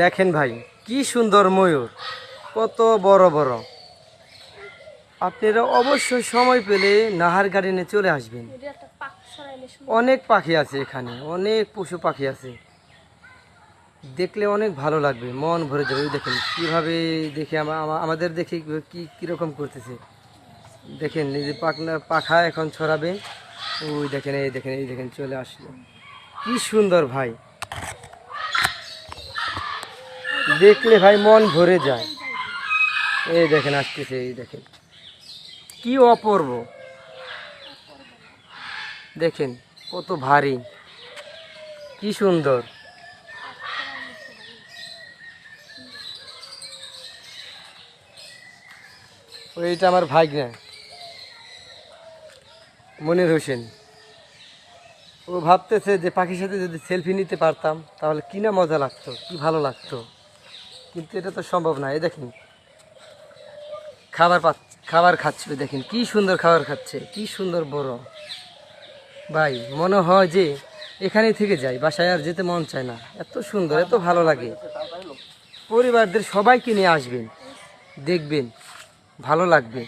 দেখেন ভাই, কি সুন্দর ময়ূর, কত বড় বড়। আপনারা অবশ্যই সময় পেলে নাহার গার্ডেনে চলে আসবেন। অনেক পাখি আছে এখানে, অনেক পশু পাখি আছে, দেখলে অনেক ভালো লাগবে, মন ভরে যাবে। ওই দেখেন কীভাবে দেখে আমাদের দেখে কি কীরকম করতেছে। দেখেন এই যে পাখা এখন ছড়াবে। ওই দেখেন, এই দেখেন, এই দেখেন চলে আসলো। কি সুন্দর ভাই, দেখলে ভাই মন ভরে যায়। এই দেখেন আসতেছে, এই দেখেন কি অপূর্ব। দেখেন কত ভারী, কি সুন্দর। ওইটা আমার ভাগ্নে মনির হোসেন। ও ভাবতেছে যে পাখির সাথে যদি সেলফি নিতে পারতাম তাহলে কি না মজা লাগতো, কি ভালো লাগতো, কিন্তু এটা তো সম্ভব না। এই দেখেন খাবার খাচ্ছে, দেখেন কি সুন্দর খাবার খাচ্ছে, কি সুন্দর বড়। ভাই মনে হয় যে এখানেই থেকে যাই, বাসায় আর যেতে মন চায় না, এত সুন্দর, এত ভালো লাগে। পরিবারদের সবাইকে নিয়ে আসবেন, দেখবেন ভালো লাগবে।